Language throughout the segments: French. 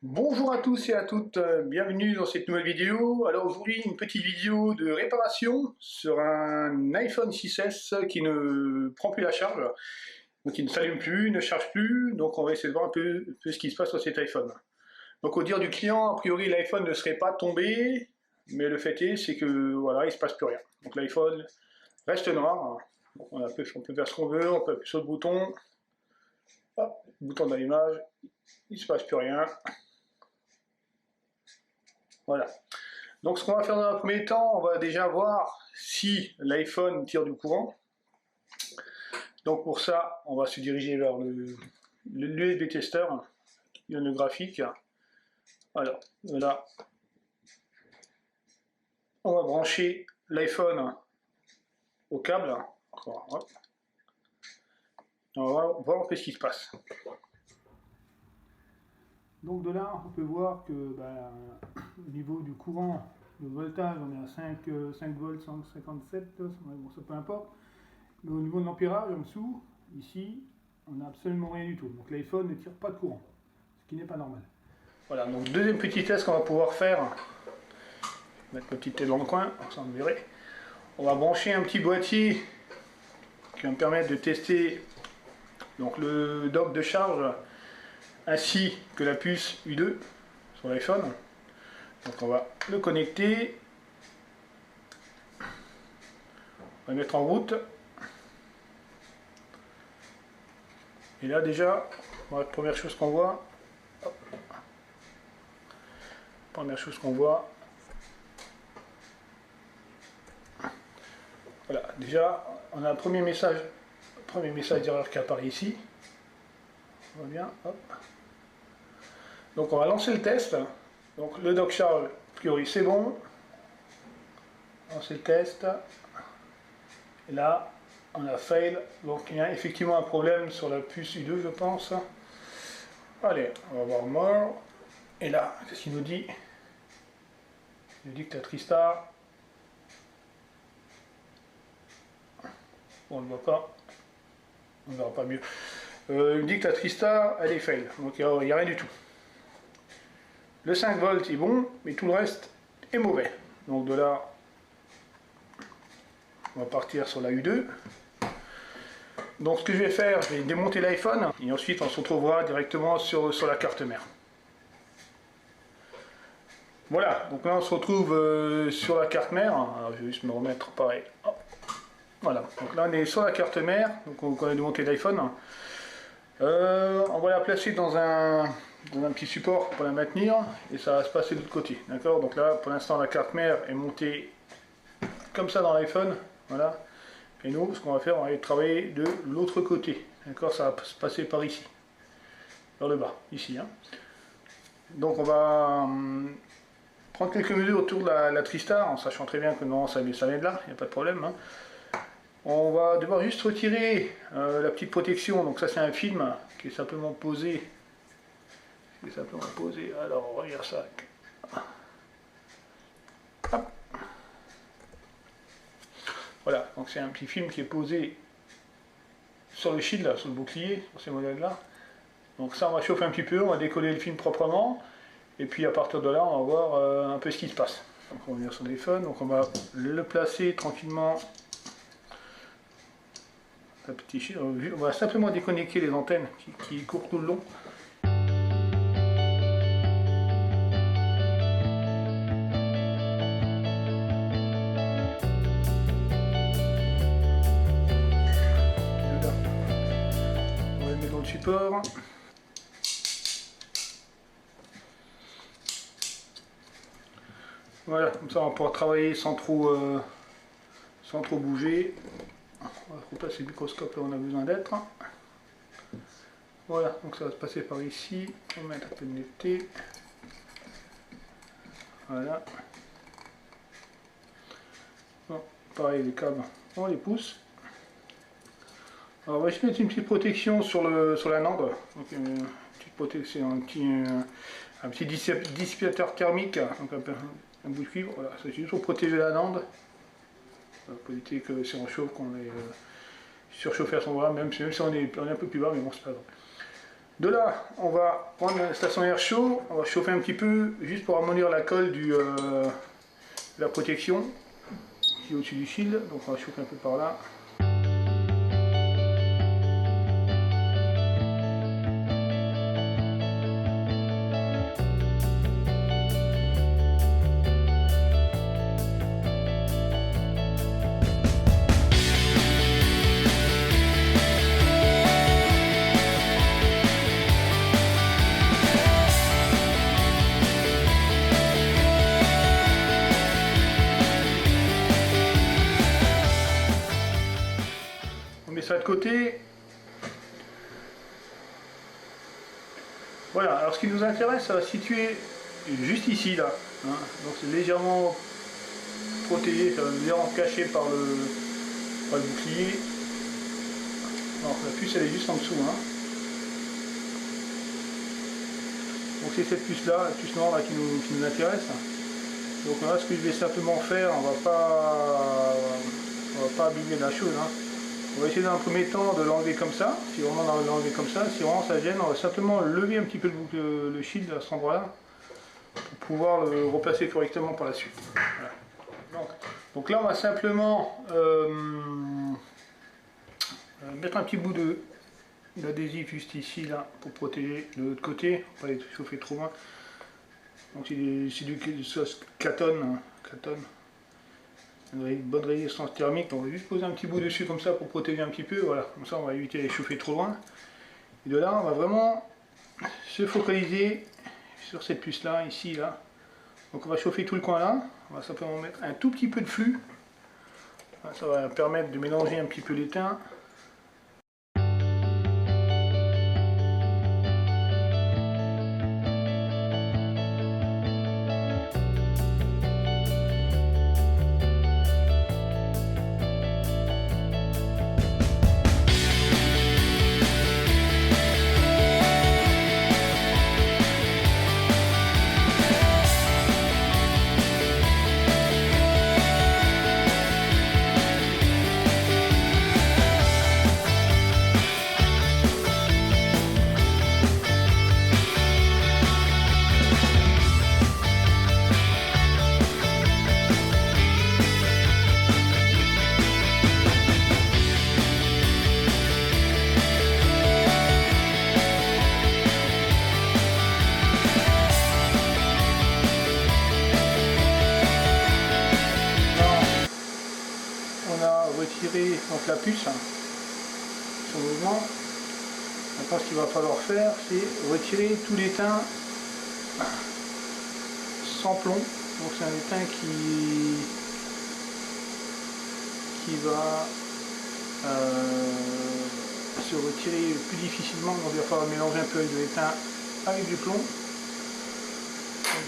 Bonjour à tous et à toutes, bienvenue dans cette nouvelle vidéo. Alors aujourd'hui une petite vidéo de réparation sur un iPhone 6S qui ne prend plus la charge, donc il ne s'allume plus, ne charge plus, donc on va essayer de voir un peu ce qui se passe sur cet iPhone. Donc au dire du client, a priori l'iPhone ne serait pas tombé, mais le fait est c'est que voilà, il ne se passe plus rien. Donc l'iPhone reste noir, donc on peut faire ce qu'on veut, on peut appuyer sur le bouton, hop, bouton d'allumage, il ne se passe plus rien. Voilà. Donc ce qu'on va faire dans un premier temps, on va déjà voir si l'iPhone tire du courant. Donc pour ça, on va se diriger vers l'USB tester, le graphique. Alors, là, on va brancher l'iPhone au câble. On va voir un peu ce qui se passe. Donc de là, on peut voir que au niveau du courant, le voltage, on est à 5 volts 157, bon, ça peu importe. Mais au niveau de l'ampérage, en dessous, ici, on n'a absolument rien du tout. Donc l'iPhone ne tire pas de courant, ce qui n'est pas normal. Voilà, donc deuxième petit test qu'on va pouvoir faire. Je vais mettre le petit test dans le coin, ça on verra. On va brancher un petit boîtier qui va me permettre de tester donc, le dock de charge ainsi que la puce U2 sur l'iPhone. Donc on va le connecter, on va mettre en route, et là déjà, la première chose qu'on voit, voilà, déjà on a un premier message d'erreur qui apparaît ici. On va bien, hop. Donc on va lancer le test. Donc le dock charge, a priori c'est bon. Lancer le test. Et là, on a fail. Donc il y a effectivement un problème sur la puce U2, je pense. Allez, on va voir more. Et là, qu'est-ce qu'il nous dit? Il nous dit que tu as Tristar. On ne le voit pas. On ne verra pas mieux. Il me dit que la Tristar, elle est fail. Donc il n'y a rien du tout. Le 5 volts est bon, mais tout le reste est mauvais. Donc de là, on va partir sur la U2. Donc ce que je vais faire, je vais démonter l'iPhone, et ensuite on se retrouvera directement sur la carte mère. Voilà, donc là on se retrouve sur la carte mère. Alors je vais juste me remettre pareil. Hop. Voilà, donc là on est sur la carte mère, donc on a démonté l'iPhone. On va la placer dans un petit support pour la maintenir, et ça va se passer de l'autre côté, d'accord. Donc là pour l'instant la carte mère est montée comme ça dans l'iPhone, voilà, et nous ce qu'on va faire, on va aller travailler de l'autre côté, d'accord. Ça va se passer par ici, vers le bas, ici, hein. Donc on va prendre quelques mesures autour de la Tristar, en sachant très bien que non, ça vient de là, il n'y a pas de problème, hein. On va devoir juste retirer la petite protection, donc ça c'est un film qui est simplement posé. Alors on regarde ça. Hop. Voilà, donc c'est un petit film qui est posé sur le shield, là, sur le bouclier, sur ces modèles là. Donc ça on va chauffer un petit peu, on va décoller le film proprement, et puis à partir de là on va voir un peu ce qui se passe. Donc on va venir sur le téléphone, donc on va le placer tranquillement. On va simplement déconnecter les antennes qui courent tout le long. On va le mettre dans le support. Voilà, comme ça on va pouvoir travailler sans trop bouger. On va replacer le microscope là où on a besoin d'être. Voilà, donc ça va se passer par ici. On va mettre un peu de netteté. Voilà. Bon, pareil, les câbles, on les pousse. Alors, on va juste mettre une petite protection sur la nande. Donc, une petite protection, un petit dissipateur thermique, donc un bout de cuivre. Voilà, c'est juste pour protéger la nande. Pour éviter que si on chauffe, qu'on ait surchauffé à son bras, même si on est un peu plus bas, mais bon, c'est pas grave. De là, on va prendre la station air chaud, on va chauffer un petit peu, juste pour amollir la colle de la protection qui est au-dessus du shield. Donc on va chauffer un peu par là. Ça de côté. Voilà, alors ce qui nous intéresse, ça va se situer juste ici là, hein. Donc c'est légèrement protégé, ça va légèrement caché par le bouclier. Alors la puce elle est juste en dessous, hein. Donc c'est cette puce là, la puce noire là qui nous intéresse. Donc là ce que je vais simplement faire, on va pas abîmer la chose, hein. On va essayer dans un premier temps de l'enlever comme ça, si vraiment on va l'enlever comme ça, si vraiment ça gêne, on va simplement lever un petit peu le shield à cet endroit-là, pour pouvoir le replacer correctement par la suite. Voilà. Donc là on va simplement mettre un petit bout d'adhésif juste ici, là, pour protéger de l'autre côté, on va pas les chauffer trop loin. Donc c'est du sauce Katon. Une bonne résistance thermique, on va juste poser un petit bout dessus comme ça pour protéger un petit peu, voilà, comme ça on va éviter de chauffer trop loin. Et de là on va vraiment se focaliser sur cette puce là, ici, là. Donc on va chauffer tout le coin là, on va simplement mettre un tout petit peu de flux, ça va permettre de mélanger un petit peu l'étain. Donc la puce, son mouvement. Maintenant ce qu'il va falloir faire, c'est retirer tout l'étain sans plomb. Donc c'est un étain qui va se retirer plus difficilement, donc il va falloir mélanger un peu de l'étain avec du plomb. Donc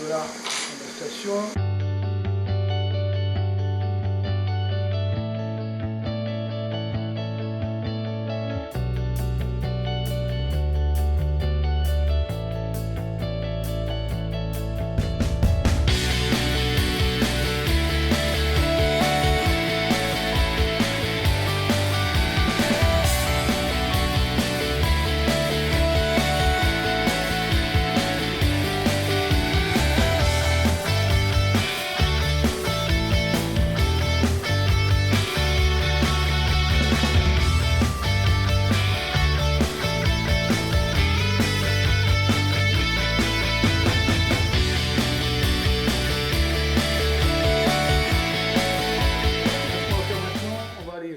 de là, la station.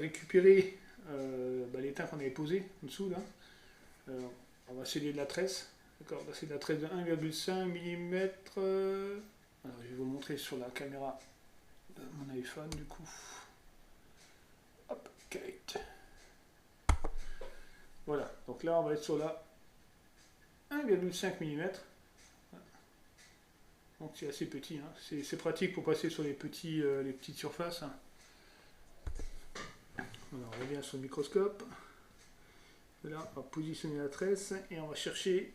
Récupérer l'étain qu'on avait posé en dessous là. On va sceller de la tresse. D'accord, c'est de la tresse de 1,5 mm. Alors je vais vous le montrer sur la caméra de mon iPhone du coup. Hop, Kate. Voilà, donc là on va être sur la 1,5 mm. Donc c'est assez petit, hein. C'est pratique pour passer sur les petites surfaces. Hein. Voilà, on revient sur le microscope. Là, on va positionner la tresse et on va chercher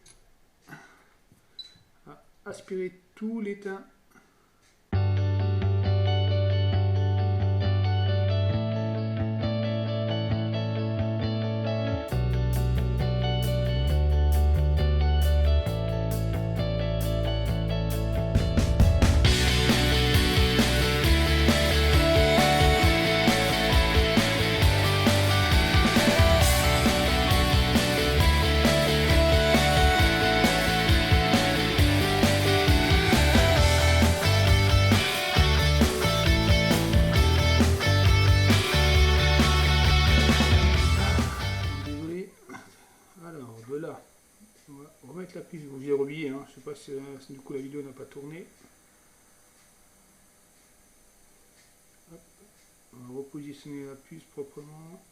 à aspirer tout l'étain. On va remettre la puce, donc je l'ai rebillé, hein. Je sais pas si du coup la vidéo n'a pas tourné. Hop. On va repositionner la puce proprement.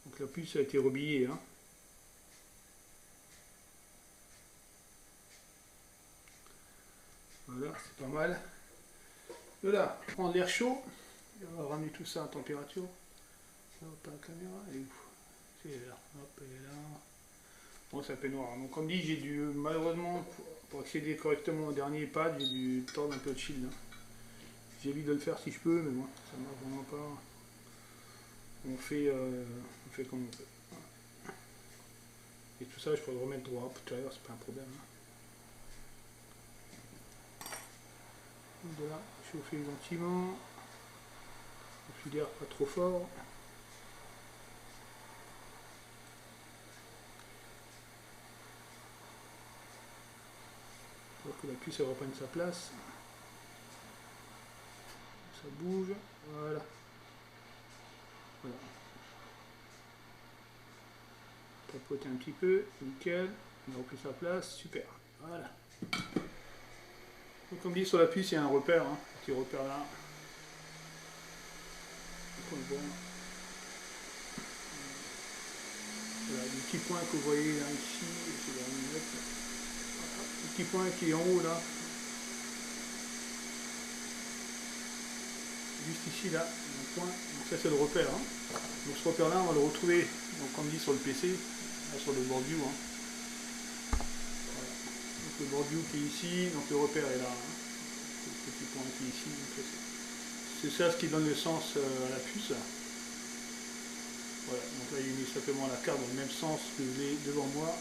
Donc la puce a été rebillée, hein. Voilà, c'est pas mal. Voilà, prendre l'air chaud. On va ramener tout ça à température. Hop, la caméra, elle est où? C'est là. Hop, elle est là. Bon, ça fait noir. Donc, comme dit, j'ai dû, malheureusement, pour accéder correctement au dernier pad, j'ai dû tordre un peu de shield. Hein. J'évite de le faire si je peux, mais bon, ça ne marche vraiment pas. On fait comme on peut. Voilà. Et tout ça, je pourrais le remettre droit. Tout à l'heure, c'est pas un problème. Hein. Voilà, chauffer gentiment. Je l'air pas trop fort. Pour que la puce reprenne sa place. Ça bouge. Voilà. Voilà. Tapoter un petit peu. Nickel. On a repris sa place. Super. Voilà. Donc, comme dit sur la puce, il y a un repère. Hein. Un petit repère là. Voilà, le petit point que vous voyez là ici, c'est la lunette. Voilà, le petit point qui est en haut là, juste ici là, un point, donc ça c'est le repère. Hein. Donc ce repère là on va le retrouver, donc comme dit sur le PC, là, sur le board view. Hein. Voilà. Donc le board view qui est ici, donc le repère est là. Hein. Le petit point qui est ici, c'est ça ce qui donne le sens à la puce. Voilà, donc là il met simplement la carte dans le même sens que je l'ai devant moi.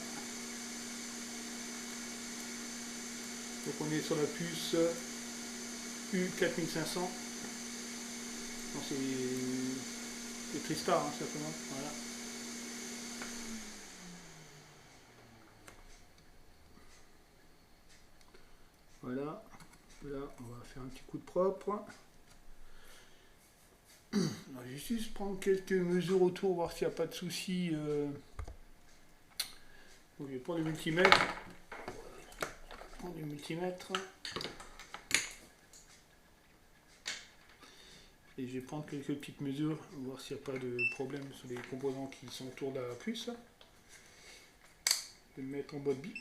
Donc on est sur la puce U4500. C'est Tristar hein, simplement. Voilà. Voilà. Là on va faire un petit coup de propre. Alors, je vais juste prendre quelques mesures autour, voir s'il n'y a pas de soucis. Donc, je vais prendre le multimètre. Prendre le multimètre. Et je vais prendre quelques petites mesures, voir s'il n'y a pas de problème sur les composants qui sont autour de la puce. Je vais le mettre en mode bip.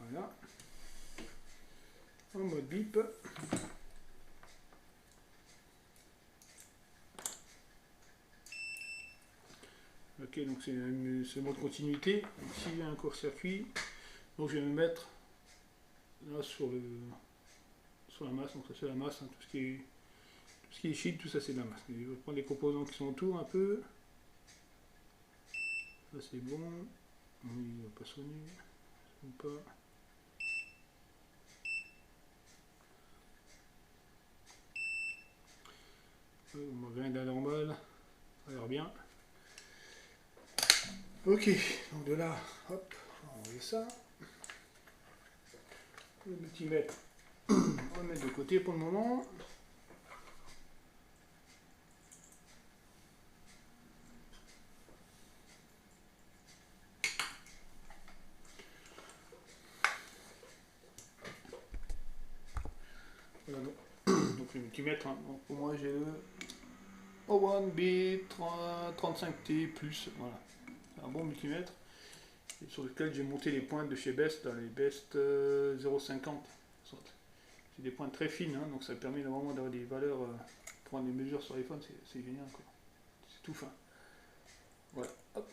Voilà. En mode bip. Ok, donc c'est le mode continuité. S'il y a un court-circuit, donc je vais me mettre là sur la masse. Donc ça c'est la masse, hein, tout ce qui est shield, tout ça c'est de la masse. Je vais prendre les composants qui sont autour un peu. Ça c'est bon. Il va pas sonner. Ou pas. On va regarder la normale. Ça a l'air bien. Ok, donc de là, hop, on va enlever ça. Le multimètre, on va le mettre de côté pour le moment. Voilà, donc le multimètre, hein. Donc pour moi j'ai le O1B35T+, voilà, c'est un bon multimètre. Et sur lequel j'ai monté les pointes de chez Best, dans les Best 0,50. C'est des pointes très fines, hein, donc ça permet vraiment d'avoir des valeurs, pour prendre des mesures sur l'iPhone, c'est génial, quoi. C'est tout fin. Voilà, hop.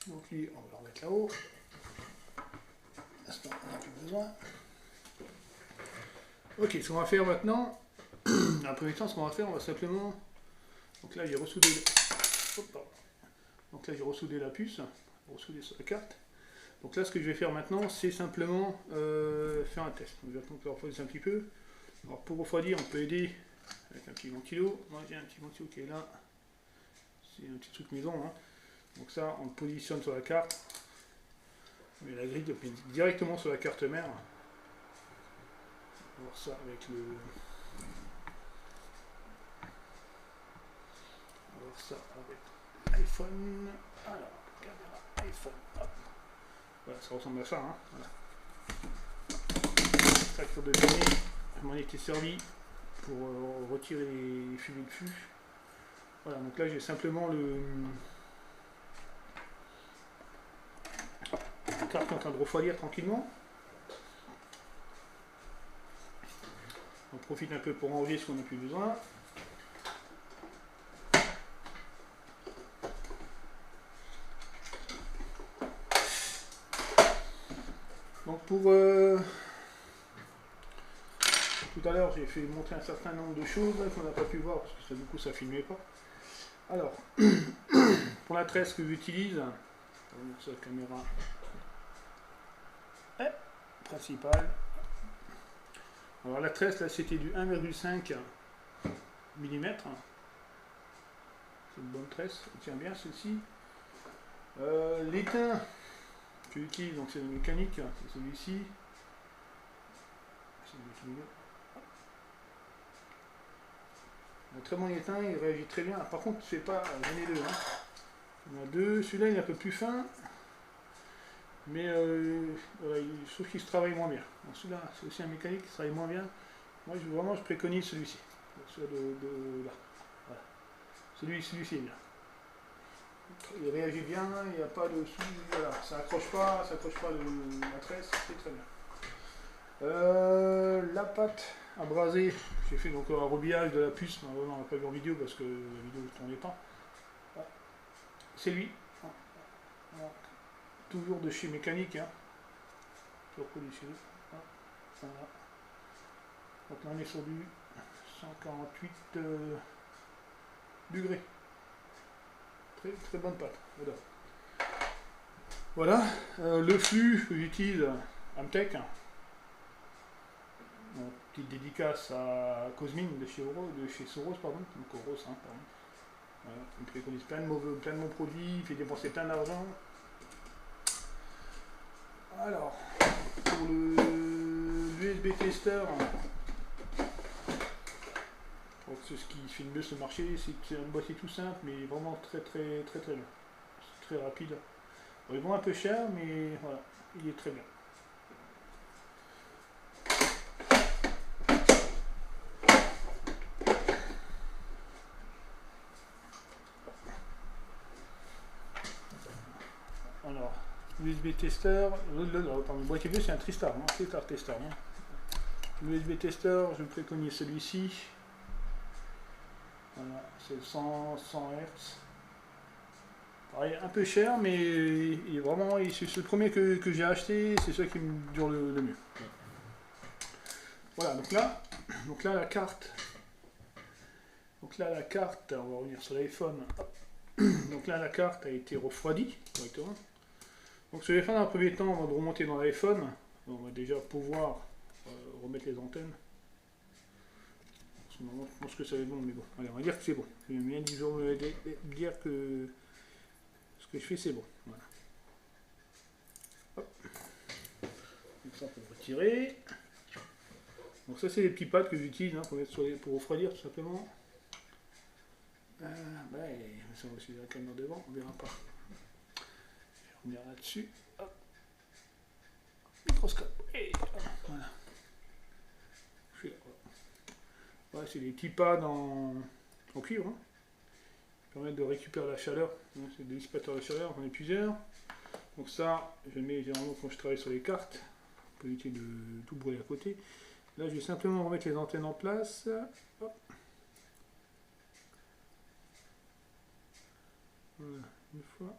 Donc lui, on va le remettre là-haut. L'instant, on n'a plus besoin. Ok, ce qu'on va faire maintenant, dans la première temps, ce qu'on va faire, on va simplement... Donc là, j'ai ressoudé... Donc là, j'ai ressoudé la puce, ressoudé sur la carte. Donc là, ce que je vais faire maintenant, c'est simplement faire un test. Donc j'attends que ça refroidisse un petit peu. Alors pour refroidir, on peut aider avec un petit ventilo. Moi, j'ai un petit ventilo qui est là. C'est un petit truc maison. Hein. Donc ça, on le positionne sur la carte. On met la grille directement sur la carte mère. On va voir ça avec le... On va voir ça avec iPhone. Alors, caméra iPhone. Hop. Voilà, ça ressemble à ça. Hein. Voilà. Facture de données. Je m'en étais servi pour retirer les fumées de fût. Voilà, donc là j'ai simplement la carte qui est en train de refroidir tranquillement. On profite un peu pour enlever ce qu'on n'a plus besoin. Donc pour tout à l'heure j'ai fait montrer un certain nombre de choses qu'on n'a pas pu voir parce que ça, du coup ça ne filmait pas. Alors pour la tresse que j'utilise, sur la caméra principale. Alors la tresse là c'était du 1,5 mm. C'est une bonne tresse, elle tient bien celle-ci. L'étain que j'utilise, donc c'est le mécanique, c'est celui-ci. Un très bon étain, il réagit très bien. Par contre, c'est pas, j'en ai deux. Hein. Il y en a deux. Celui-là, il est un peu plus fin. Mais voilà, je trouve qu'il se travaille moins bien. Celui-là, c'est aussi un mécanique qui se travaille moins bien. Moi, je préconise celui-ci. Celui de là. Voilà. Celui-ci est bien. Il réagit bien, il n'y a pas de sous. Voilà, ça accroche pas la tresse, c'est très bien. La pâte à braser, j'ai fait donc un rebillage de la puce, mais on n'a pas vu en vidéo parce que la vidéo ne tournait pas. C'est lui. Toujours de chez Mécanique. Hein. Toujours produit chez nous. Voilà. Donc là on est sur du 148 degrés. Très, très bonne pâte. Voilà. Le flux que j'utilise, Amtech. Bon, petite dédicace à Cosmine de chez Soros, pardon. Donc Oros, hein, pardon. Voilà. Il préconise plein de bons produits, il fait dépenser plein d'argent. Alors, pour l'USB tester, c'est ce qui fait le mieux ce marché, c'est un boîtier tout simple, mais vraiment très bien. C'est très rapide. Bon, il vend un peu cher, mais voilà, il est très bien. Alors, l'USB tester, le boîtier bleu c'est un Tristar, hein, Tristar tester. Hein. L'USB tester, je préconise celui-ci. Voilà, c'est 100 Hz. Pareil, un peu cher, mais il est vraiment, c'est le premier que j'ai acheté, c'est celui qui me dure le mieux. Voilà, donc là la carte. Donc là la carte, on va revenir sur l'iPhone. Donc là la carte a été refroidie correctement. Donc ce que je vais faire dans un premier temps, avant de remonter dans l'iPhone, on va déjà pouvoir remettre les antennes. En ce moment, je pense que ça va être bon, mais bon, allez, on va dire que c'est bon. Je vais bien dire que ce que je fais, c'est bon. Voilà. Hop. Donc ça, pour retirer. Donc ça, c'est les petits pads que j'utilise hein, pour refroidir, tout simplement. Ça va aussi la caméra devant, on verra pas. Je vais revenir là-dessus. Microscope. Et voilà. Ouais, c'est des petits pads en cuivre. Hein. Qui permettent de récupérer la chaleur. C'est des dissipateurs de chaleur, j'en ai plusieurs. Donc ça, je le mets généralement quand je travaille sur les cartes, pour éviter de tout brûler à côté. Là, je vais simplement remettre les antennes en place. Hop. Voilà, une fois.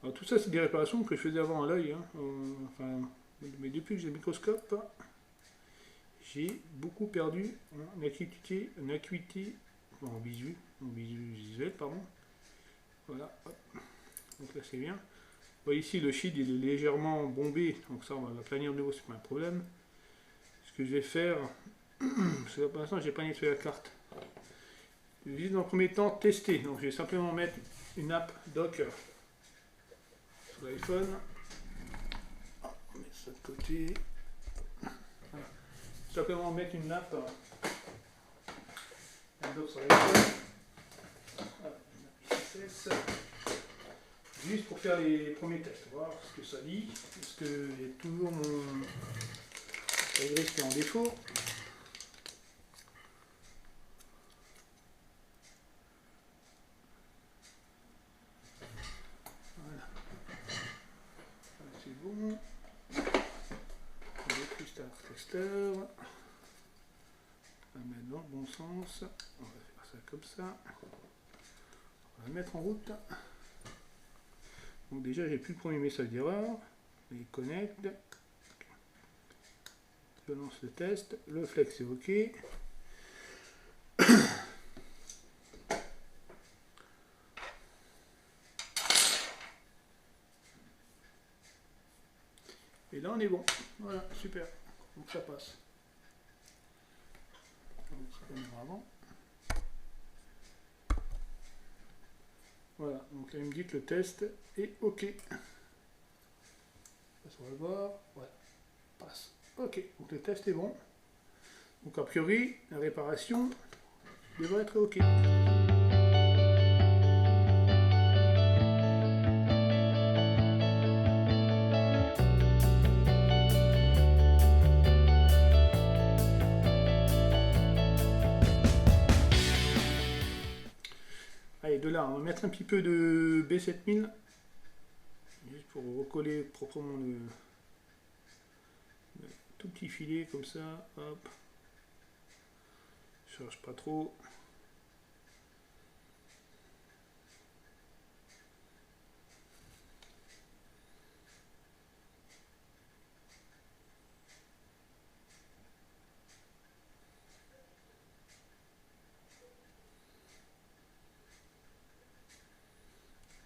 Alors tout ça, c'est des réparations que je faisais avant à l'œil. Hein. Mais depuis que j'ai le microscope, j'ai beaucoup perdu en acuité, en visuel, pardon. Voilà, hop. Donc là c'est bien. Bon, ici le shield il est légèrement bombé, donc ça on va planir de nouveau, c'est pas un problème. Ce que je vais faire, parce que pour l'instant j'ai pas nettoyé la carte. Je vais dans le premier temps tester, donc je vais simplement mettre une app Docker sur l'iPhone. On met ça de côté. Voilà. Simplement mettre une nappe sur l'iPhone. juste pour faire les premiers tests, voir ce que ça dit, parce que il y a toujours mon gris qui est en défaut. Voilà, c'est bon. Le Crystal Tester. On va mettre dans le bon sens. On va faire ça comme ça. On va le mettre en route. Donc déjà j'ai plus le premier message d'erreur. Il connecte. Je lance le test. Le flex est OK. Et là on est bon. Voilà, super. Donc ça passe. Avant. Voilà, donc là il me dit que le test est OK. On va le voir. Voilà, passe. OK, donc le test est bon. Donc a priori, la réparation devrait être OK. Allez, de là, on va mettre un petit peu de B7000, juste pour recoller proprement le tout petit filet comme ça, hop. Je cherche pas trop.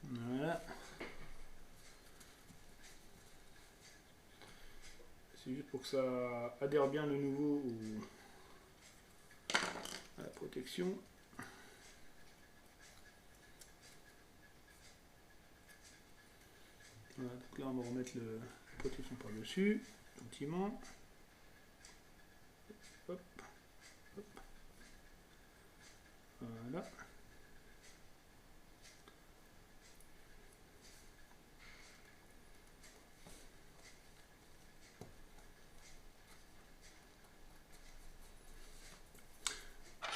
Voilà. C'est juste pour que ça adhère bien de nouveau à la protection. Voilà, donc là on va remettre la protection par dessus, gentiment. Hop, hop. Voilà.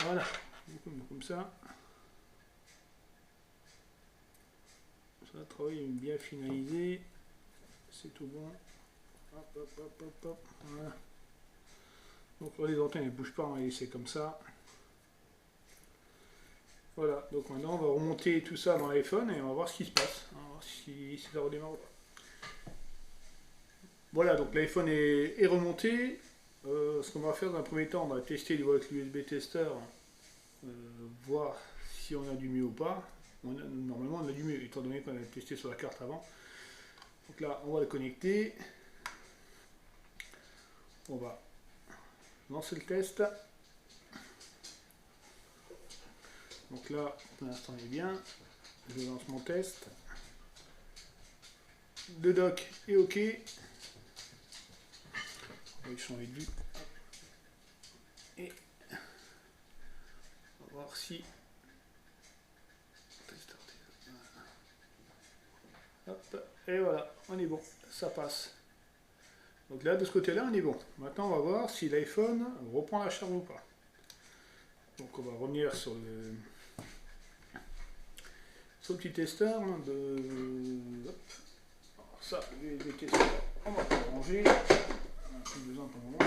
Voilà, comme ça. Ça, le travail est bien finalisé. C'est tout bon. Hop, hop, hop, hop, hop. Voilà. Donc là, les antennes ne bougent pas, on va les laisser comme ça. Voilà, donc maintenant on va remonter tout ça dans l'iPhone et on va voir ce qui se passe. On va voir si ça redémarre ou pas. Voilà, donc l'iPhone est remonté. Ce qu'on va faire dans un premier temps, on va tester avec l'USB tester, voir si on a du mieux ou pas. Normalement on a du mieux, étant donné qu'on a testé sur la carte avant. Donc là, on va le connecter. On va lancer le test. Donc là, pour l'instant, il est bien. Je lance mon test. Le dock est OK. On va changer de vue. Et on va voir si... Hop, et voilà, on est bon, ça passe. Donc là, de ce côté-là, on est bon. Maintenant, on va voir si l'iPhone reprend la charge ou pas. Donc on va revenir sur le petit testeur de... Hop. Alors ça, les testeurs, on va pas le ranger. On n'a plus besoin pour le moment.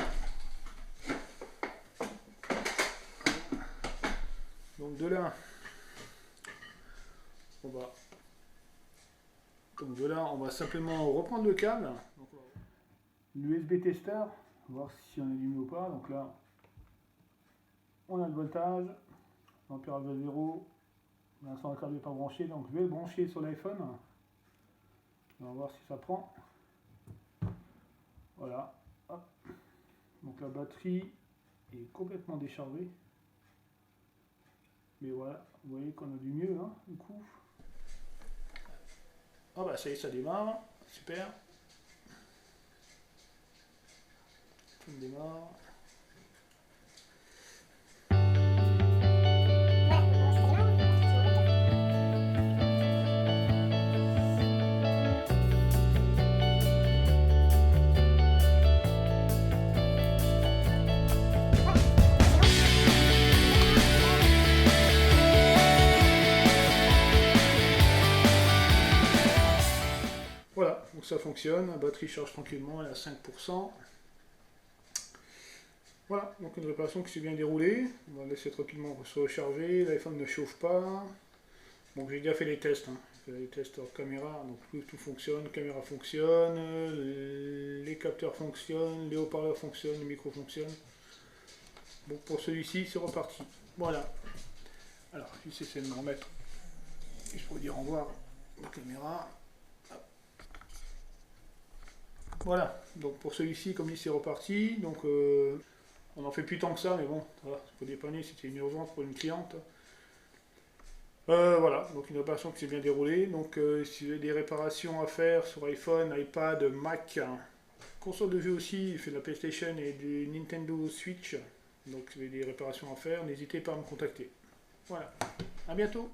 Donc de là, on va simplement reprendre le câble. L'USB tester, voir si on a du mieux ou pas. Donc là, on a le voltage, l'ampérage à 0. Pour l'instant, le câble n'est pas branché, donc je vais le brancher sur l'iPhone. On va voir si ça prend. Voilà. Hop. Donc la batterie est complètement déchargée. Mais voilà, vous voyez qu'on a du mieux, hein, du coup. Ah bah ça y est, ça démarre. Super. Ça démarre. Donc ça fonctionne, la batterie charge tranquillement, elle est à 5%. Voilà, donc une réparation qui s'est bien déroulée. On va laisser tranquillement se recharger, l'iPhone ne chauffe pas. Donc j'ai déjà fait les tests, hein. J'ai fait les tests hors caméra, donc tout fonctionne, caméra fonctionne, les capteurs fonctionnent, les haut-parleurs fonctionnent, les micros fonctionnent. Bon, pour celui-ci, c'est reparti. Voilà. Alors, j'essaie de me remettre, juste pour vous dire au revoir, la caméra. Voilà, donc pour celui-ci, comme dit, c'est reparti. Donc, on n'en fait plus tant que ça, mais bon, voilà, faut dépanner, c'était une urgence pour une cliente. Voilà, donc une opération qui s'est bien déroulée. Donc, si vous avez des réparations à faire sur iPhone, iPad, Mac, console de jeu aussi, il fait de la PlayStation et du Nintendo Switch. Donc, si vous avez des réparations à faire, n'hésitez pas à me contacter. Voilà, à bientôt!